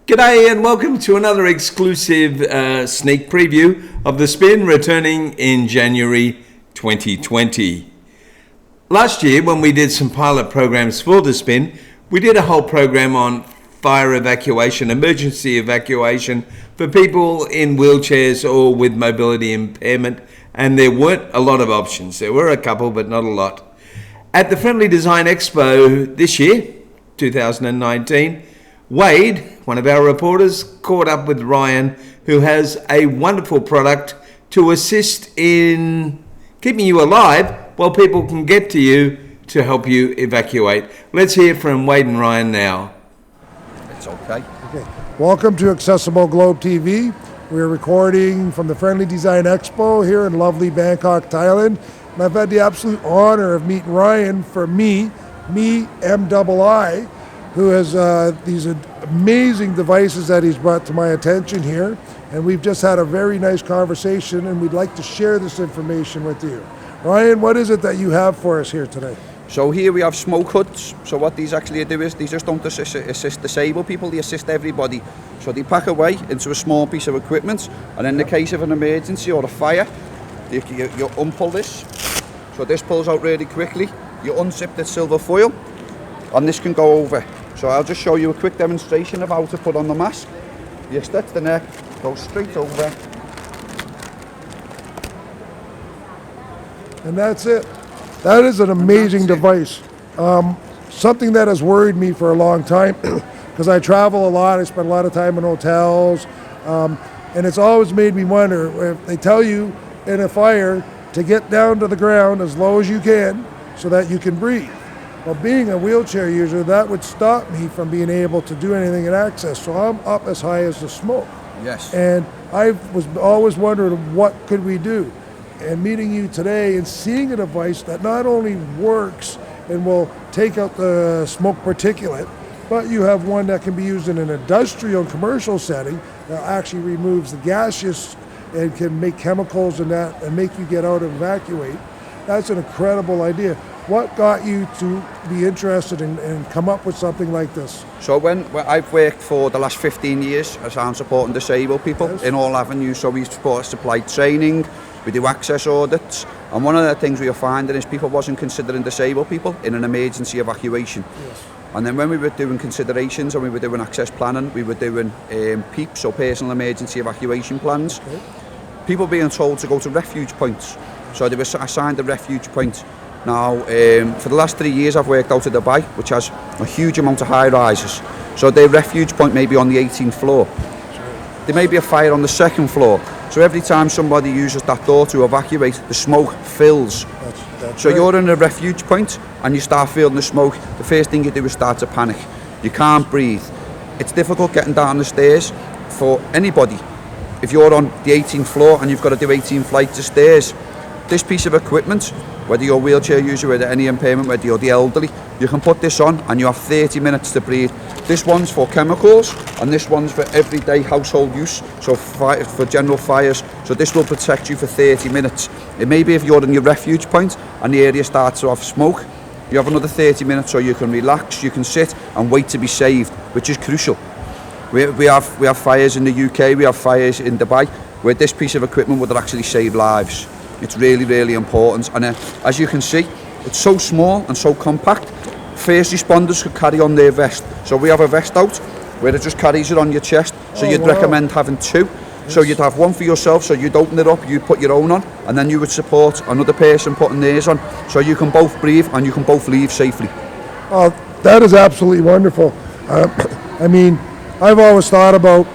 G'day and welcome to another exclusive sneak preview of The Spin returning in January 2020. Last year when we did some pilot programs for The Spin, we did a whole program on fire evacuation, emergency evacuation for people in wheelchairs or with mobility impairment, and there weren't a lot of options. There were a couple but not a lot. At the Friendly Design Expo this year, 2019, Wade, one of our reporters, caught up with Ryan, who has a wonderful product to assist in keeping you alive while people can get to you to help you evacuate. Let's hear from Wade and Ryan now. It's okay. Welcome to Accessible Globe TV. We're recording from the Friendly Design Expo here in lovely Bangkok, Thailand. And I've had the absolute honor of meeting Ryan from MiiTek, who has these amazing devices that he's brought to my attention here. And we've just had a very nice conversation, and we'd like to share this information with you. Ryan, what is it that you have for us here today? So here we have smoke hoods. So what these actually do is they just don't assist disabled people, they assist everybody. So they pack away into a small piece of equipment, and in the case of an emergency or a fire, you unpull this. So this pulls out really quickly. You unzip the silver foil, and this can go over. So I'll just show you a quick demonstration of how to put on the mask. You stretch the neck, go straight over. And that's it. That is an amazing device. Something that has worried me for a long time, because I travel a lot, I spend a lot of time in hotels, and it's always made me wonder, if they tell you in a fire to get down to the ground as low as you can so that you can breathe. Well, being a wheelchair user, that would stop me from being able to do anything in access. So I'm up as high as the smoke. Yes. And I was always wondering, what could we do? And meeting you today and seeing a device that not only works and will take out the smoke particulate, but you have one that can be used in an industrial and commercial setting that actually removes the gaseous and can make chemicals and that and make you get out and evacuate. That's an incredible idea. What got you to be interested and come up with something like this? So when I've worked for the last 15 years as I'm supporting disabled people in all avenues. So we supply training, we do access audits, and one of the things we are finding is people wasn't considering disabled people in an emergency evacuation. Yes. And then when we were doing considerations and we were doing access planning, we were doing PEEPs, so personal emergency evacuation plans. Okay. People being told to go to refuge points. So they were assigned a refuge point. Now, for the last 3 years I've worked out of Dubai, which has a huge amount of high rises. So their refuge point may be on the 18th floor. There may be a fire on the 2nd floor. So every time somebody uses that door to evacuate, the smoke fills. That's So right. you're in a refuge point and you start feeling the smoke, the first thing you do is start to panic. You can't breathe. It's difficult getting down the stairs for anybody. If you're on the 18th floor and you've got to do 18 flights of stairs, this piece of equipment, whether you're a wheelchair user, whether any impairment, whether you're the elderly, you can put this on and you have 30 minutes to breathe. This one's for chemicals and this one's for everyday household use, so for general fires. So this will protect you for 30 minutes. It may be if you're in your refuge point and the area starts to have smoke, you have another 30 minutes so you can relax, you can sit and wait to be saved, which is crucial. We have fires in the UK, we have fires in Dubai, where this piece of equipment would actually save lives. It's really, really important, and as you can see, it's so small and so compact. First responders could carry on their vest. So we have a vest out where it just carries it on your chest. So you'd recommend having two. Yes. So you'd have one for yourself, so you'd open it up, you'd put your own on, and then you would support another person putting theirs on. So you can both breathe and you can both leave safely. Oh, that is absolutely wonderful. I mean, I've always thought about,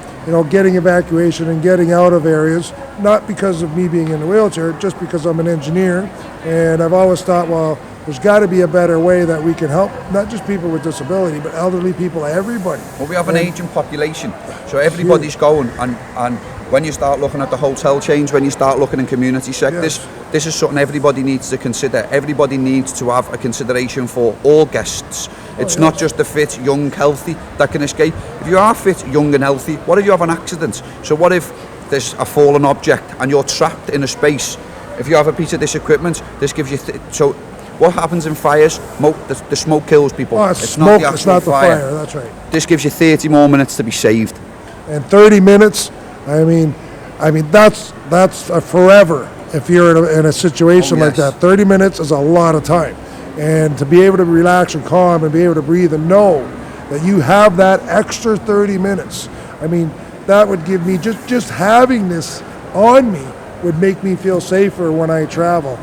getting evacuation and getting out of areas, not because of me being in a wheelchair, just because I'm an engineer. And I've always thought, well, there's got to be a better way that we can help, not just people with disability, but elderly people, everybody. Well, we have an aging population, so everybody's going, and when you start looking at the hotel chains, when you start looking in community sectors, this is something everybody needs to consider. Everybody needs to have a consideration for all guests. It's not just the fit, young, healthy that can escape. If you are fit, young and healthy, what if you have an accident? So what if there's a fallen object and you're trapped in a space? If you have a piece of this equipment, this gives you... So What happens in fires? The smoke kills people. Oh, it's smoke, it's not the fire. That's right. This gives you 30 more minutes to be saved. And 30 minutes, I mean that's a forever if you're in a situation like that. 30 minutes is a lot of time. And to be able to relax and calm and be able to breathe and know that you have that extra 30 minutes, I mean, that would give me, just having this on me would make me feel safer when I travel.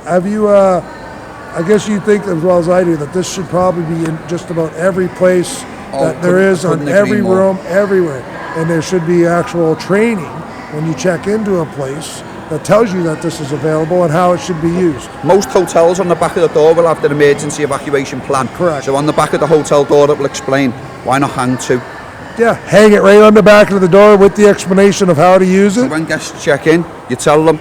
Have you, I guess you think as well as I do that this should probably be in just about every place that there is, on every room, everywhere. And there should be actual training when you check into a place that tells you that this is available and how it should be used. Most hotels on the back of the door will have their emergency evacuation plan. Correct. So on the back of the hotel door it will explain, why not hang two? Yeah, hang it right on the back of the door with the explanation of how to use it. So when guests check in, you tell them,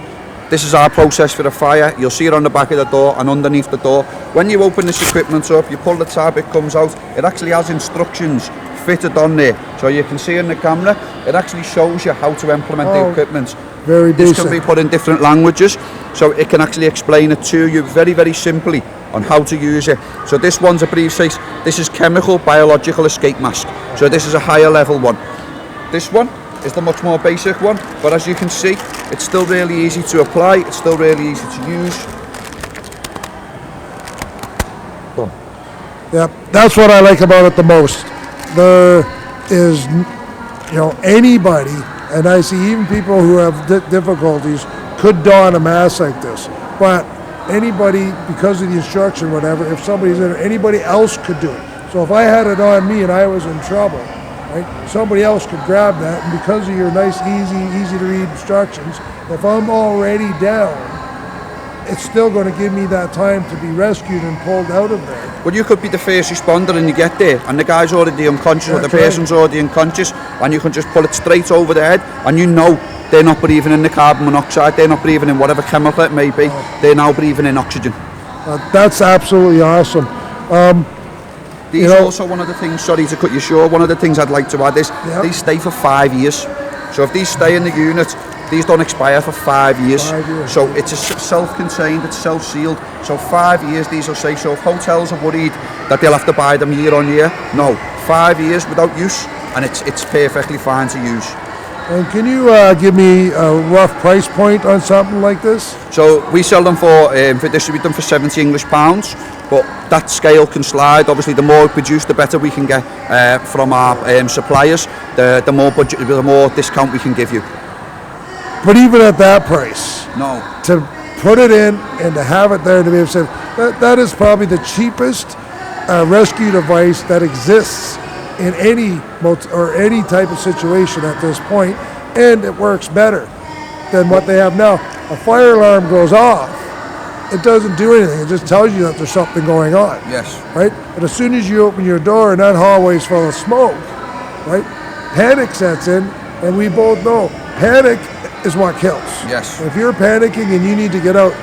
this is our process for the fire. You'll see it on the back of the door and underneath the door. When you open this equipment up, you pull the tab, it comes out. It actually has instructions fitted on there. So you can see in the camera, it actually shows you how to implement the equipment. Very basic. This can be put in different languages, so it can actually explain it to you very, very simply on how to use it. So this one's a brief says, this is chemical biological escape mask. So this is a higher level one. This one is the much more basic one, but as you can see, it's still really easy to apply, it's still really easy to use. Boom. Yeah, that's what I like about it the most. There is, anybody, and I see even people who have difficulties could don a mask like this, but anybody, because of the instruction, whatever, if somebody's in it, anybody else could do it. So if I had it on me and I was in trouble, right, somebody else could grab that, and because of your nice, easy to read instructions, if I'm already down, it's still going to give me that time to be rescued and pulled out of there. Well, you could be the first responder and you get there and the guy's already unconscious, or the person's already unconscious, and you can just pull it straight over the head, and you know they're not breathing in the carbon monoxide, they're not breathing in whatever chemical it may be, they're now breathing in oxygen. That's absolutely awesome. These are also one of the things, sorry to cut you short, one of the things I'd like to add is, these stay for 5 years. So if these stay in the unit, these don't expire for 5 years. 5 years. So it's a self-contained, it's self-sealed. So 5 years these will say, so if hotels are worried that they'll have to buy them year on year, no, 5 years without use, and it's perfectly fine to use. And can you give me a rough price point on something like this? So we sell them for distribute them for £70 but that scale can slide. Obviously, the more we produce, the better we can get from our suppliers. The more budget, the more discount we can give you. But even at that price, no, to put it in and to have it there to be able to say that is probably the cheapest rescue device that exists in any type of situation at this point, and it works better than what they have now. A fire alarm goes off, it doesn't do anything, it just tells you that there's something going on. Yes. Right? But as soon as you open your door and that hallway's full of smoke, right, panic sets in, and we both know panic is what kills. Yes. If you're panicking and you need to get out,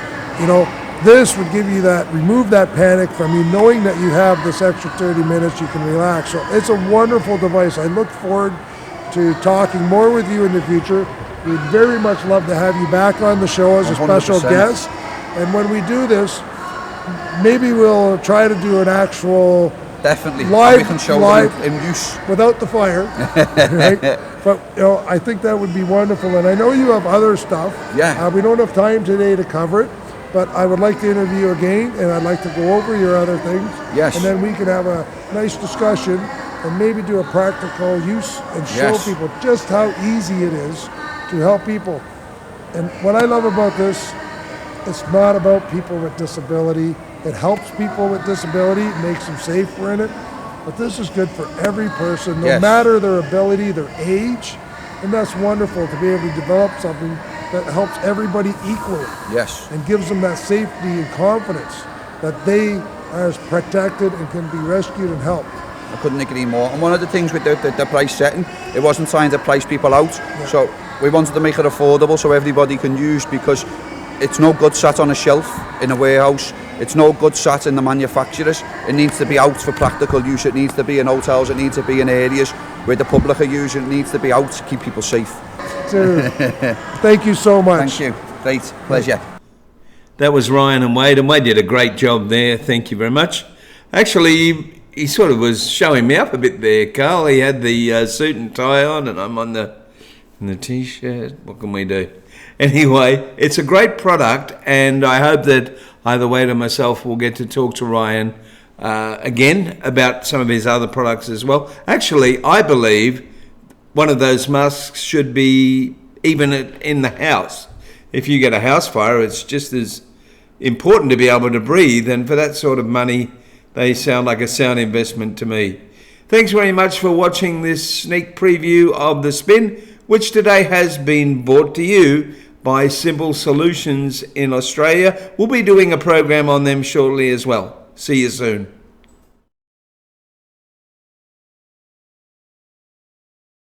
this would give you that, remove that panic from you, knowing that you have this extra 30 minutes, you can relax. So it's a wonderful device. I look forward to talking more with you in the future. We'd very much love to have you back on the show as a 100%. special guest. And when we do this, maybe we'll try to do an actual definitely live, we can show live them in use without the fire. Right? But I think that would be wonderful. And I know you have other stuff. Yeah. We don't have time today to cover it. But I would like to interview you again, and I'd like to go over your other things. Yes. And then we can have a nice discussion and maybe do a practical use and show people just how easy it is to help people. And what I love about this, it's not about people with disability. It helps people with disability, makes them safer in it. But this is good for every person, no matter their ability, their age. And that's wonderful to be able to develop something that helps everybody equally. Yes. And gives them that safety and confidence that they are protected and can be rescued and helped. I couldn't agree more. And one of the things with the price setting, it wasn't trying to price people out. Yeah. So we wanted to make it affordable so everybody can use, because it's no good sat on a shelf in a warehouse. It's no good sat in the manufacturers. It needs to be out for practical use. It needs to be in hotels. It needs to be in areas where the public are using. It needs to be out to keep people safe. Dude, thank you so much. Thank you. Great. Pleasure. That was Ryan and Wade did a great job there. Thank you very much. Actually, he sort of was showing me up a bit there, Carl. He had the suit and tie on, and I'm on the t-shirt. What can we do? Anyway, it's a great product, and I hope that either Wade or myself will get to talk to Ryan again about some of his other products as well. Actually, I believe one of those masks should be even in the house. If you get a house fire, it's just as important to be able to breathe, and for that sort of money, they sound like a sound investment to me. Thanks very much for watching this sneak preview of The Spin, which today has been brought to you by Simple Solutions in Australia. We'll be doing a program on them shortly as well. See you soon.